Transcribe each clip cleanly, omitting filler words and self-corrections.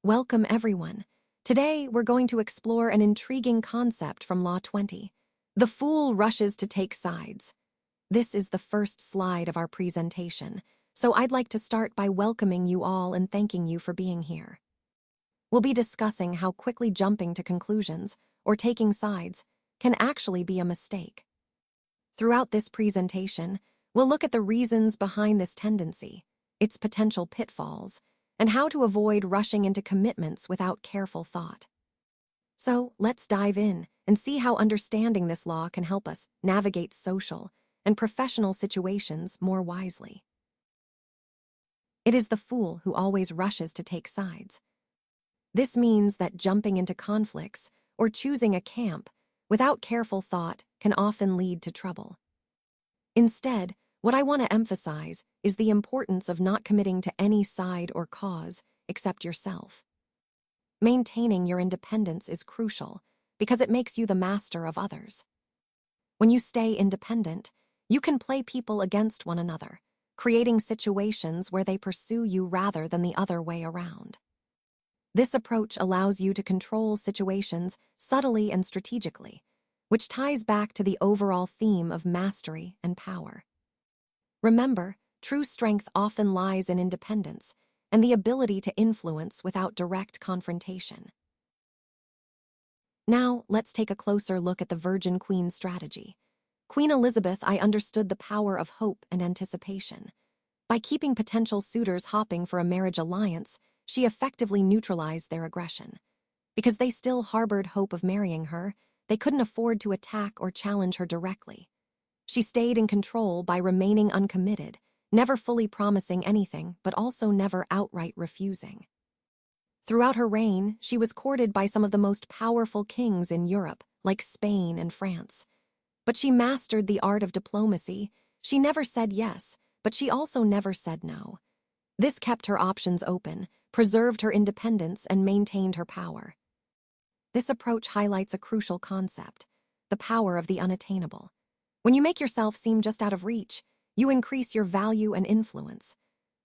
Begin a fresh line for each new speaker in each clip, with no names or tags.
Welcome, everyone. Today, we're going to explore an intriguing concept from Law 20. The fool rushes to take sides. This is the first slide of our presentation, so I'd like to start by welcoming you all and thanking you for being here. We'll be discussing how quickly jumping to conclusions, or taking sides, can actually be a mistake. Throughout this presentation, we'll look at the reasons behind this tendency, its potential pitfalls, and how to avoid rushing into commitments without careful thought. So, let's dive in and see how understanding this law can help us navigate social and professional situations more wisely. It is the fool who always rushes to take sides. This means that jumping into conflicts or choosing a camp without careful thought can often lead to trouble. Instead, what I want to emphasize is the importance of not committing to any side or cause except yourself. Maintaining your independence is crucial because it makes you the master of others. When you stay independent, you can play people against one another, creating situations where they pursue you rather than the other way around. This approach allows you to control situations subtly and strategically, which ties back to the overall theme of mastery and power. Remember, true strength often lies in independence and the ability to influence without direct confrontation. Now, let's take a closer look at the Virgin Queen strategy. Queen Elizabeth I understood the power of hope and anticipation. By keeping potential suitors hopping for a marriage alliance, she effectively neutralized their aggression. Because they still harbored hope of marrying her, they couldn't afford to attack or challenge her directly. She stayed in control by remaining uncommitted, never fully promising anything, but also never outright refusing. Throughout her reign, she was courted by some of the most powerful kings in Europe, like Spain and France. But she mastered the art of diplomacy. She never said yes, but she also never said no. This kept her options open, preserved her independence, and maintained her power. This approach highlights a crucial concept: the power of the unattainable. When you make yourself seem just out of reach, you increase your value and influence.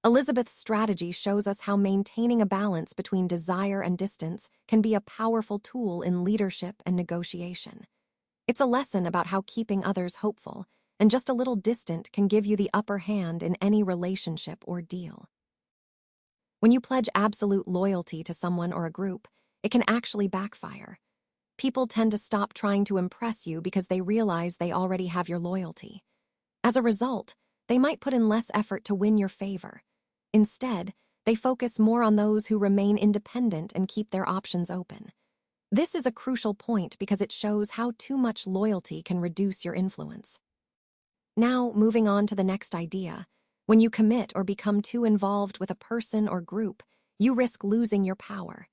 Elizabeth's strategy shows us how maintaining a balance between desire and distance can be a powerful tool in leadership and negotiation. It's a lesson about how keeping others hopeful and just a little distant can give you the upper hand in any relationship or deal. When you pledge absolute loyalty to someone or a group, it can actually backfire. People tend to stop trying to impress you because they realize they already have your loyalty. As a result, they might put in less effort to win your favor. Instead, they focus more on those who remain independent and keep their options open. This is a crucial point because it shows how too much loyalty can reduce your influence. Now, moving on to the next idea. When you commit or become too involved with a person or group, you risk losing your power.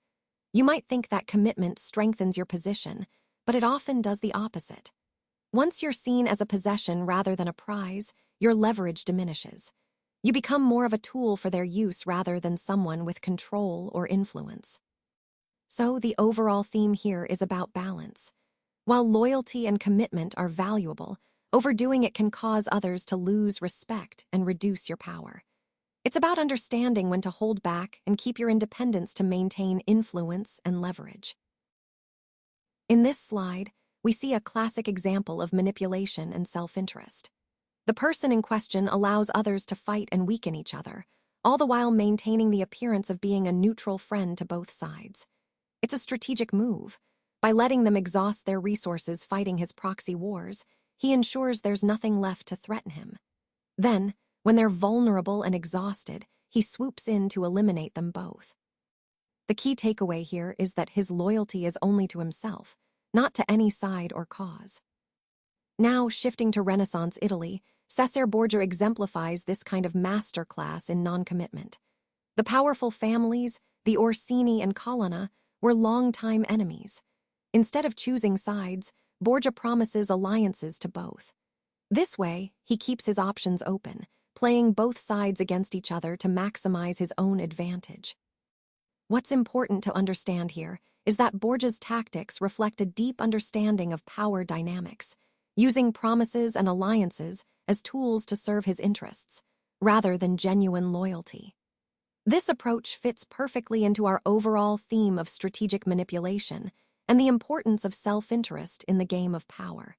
You might think that commitment strengthens your position, but it often does the opposite. Once you're seen as a possession rather than a prize, your leverage diminishes. You become more of a tool for their use rather than someone with control or influence. So the overall theme here is about balance. While loyalty and commitment are valuable, overdoing it can cause others to lose respect and reduce your power. It's about understanding when to hold back and keep your independence to maintain influence and leverage. In this slide, we see a classic example of manipulation and self-interest. The person in question allows others to fight and weaken each other, all the while maintaining the appearance of being a neutral friend to both sides. It's a strategic move. By letting them exhaust their resources fighting his proxy wars, he ensures there's nothing left to threaten him. Then, when they're vulnerable and exhausted, he swoops in to eliminate them both. The key takeaway here is that his loyalty is only to himself, not to any side or cause. Now, shifting to Renaissance Italy, Cesare Borgia exemplifies this kind of masterclass in non-commitment. The powerful families, the Orsini and Colonna, were longtime enemies. Instead of choosing sides, Borgia promises alliances to both. This way, he keeps his options open, playing both sides against each other to maximize his own advantage. What's important to understand here is that Borgia's tactics reflect a deep understanding of power dynamics, using promises and alliances as tools to serve his interests, rather than genuine loyalty. This approach fits perfectly into our overall theme of strategic manipulation and the importance of self-interest in the game of power.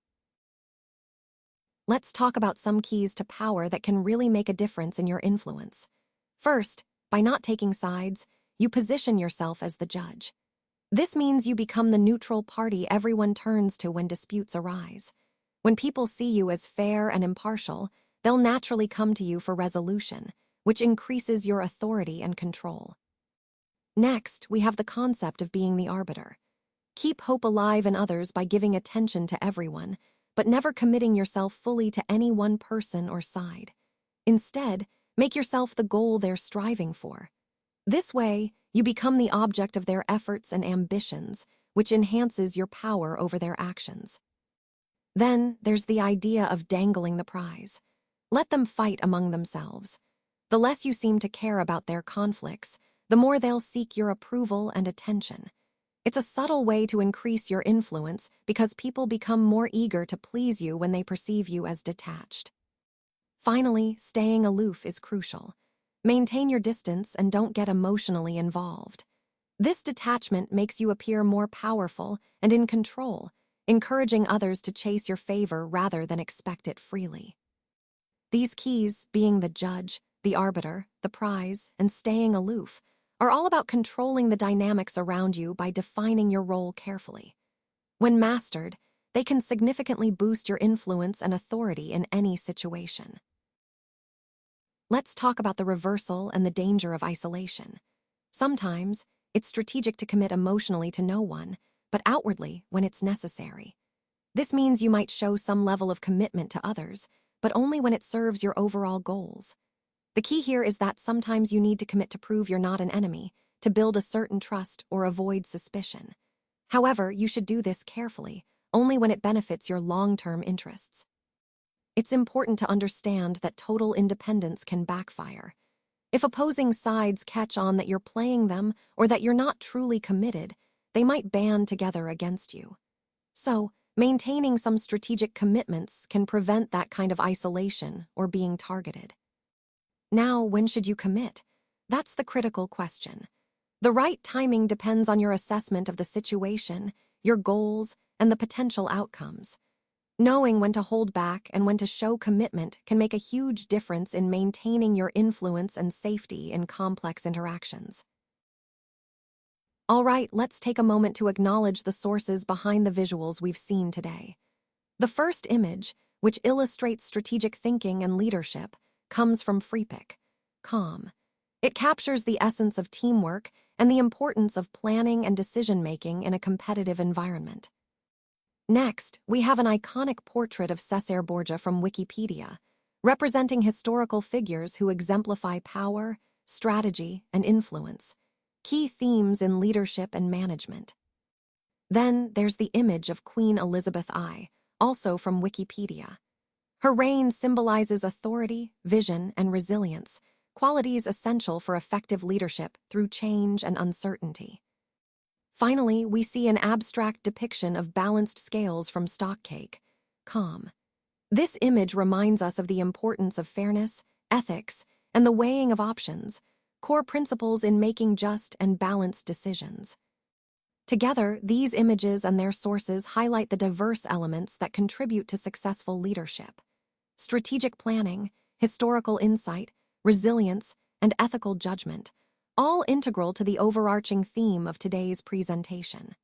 Let's talk about some keys to power that can really make a difference in your influence. First, by not taking sides, you position yourself as the judge. This means you become the neutral party everyone turns to when disputes arise. When people see you as fair and impartial, they'll naturally come to you for resolution, which increases your authority and control. Next, we have the concept of being the arbiter. Keep hope alive in others by giving attention to everyone, but never committing yourself fully to any one person or side. Instead, make yourself the goal they're striving for. This way, you become the object of their efforts and ambitions, which enhances your power over their actions. Then, there's the idea of dangling the prize. Let them fight among themselves. The less you seem to care about their conflicts, the more they'll seek your approval and attention. It's a subtle way to increase your influence because people become more eager to please you when they perceive you as detached. Finally, staying aloof is crucial. Maintain your distance and don't get emotionally involved. This detachment makes you appear more powerful and in control, encouraging others to chase your favor rather than expect it freely. These keys, being the judge, the arbiter, the prize, and staying aloof, are all about controlling the dynamics around you by defining your role carefully. When mastered, they can significantly boost your influence and authority in any situation. Let's talk about the reversal and the danger of isolation. Sometimes, it's strategic to commit emotionally to no one, but outwardly when it's necessary. This means you might show some level of commitment to others, but only when it serves your overall goals. The key here is that sometimes you need to commit to prove you're not an enemy, to build a certain trust or avoid suspicion. However, you should do this carefully, only when it benefits your long-term interests. It's important to understand that total independence can backfire. If opposing sides catch on that you're playing them or that you're not truly committed, they might band together against you. So, maintaining some strategic commitments can prevent that kind of isolation or being targeted. Now, when should you commit? That's the critical question. The right timing depends on your assessment of the situation, your goals, and the potential outcomes. Knowing when to hold back and when to show commitment can make a huge difference in maintaining your influence and safety in complex interactions. All right, let's take a moment to acknowledge the sources behind the visuals we've seen today. The first image, which illustrates strategic thinking and leadership, comes from Calm. It captures the essence of teamwork and the importance of planning and decision-making in a competitive environment. Next, we have an iconic portrait of Cesare Borgia from Wikipedia, representing historical figures who exemplify power, strategy, and influence, key themes in leadership and management. Then there's the image of Queen Elizabeth I, also from Wikipedia. Her reign symbolizes authority, vision, and resilience, qualities essential for effective leadership through change and uncertainty. Finally, we see an abstract depiction of balanced scales from Stockcake, Calm. This image reminds us of the importance of fairness, ethics, and the weighing of options, core principles in making just and balanced decisions. Together, these images and their sources highlight the diverse elements that contribute to successful leadership. Strategic planning, historical insight, resilience, and ethical judgment, all integral to the overarching theme of today's presentation.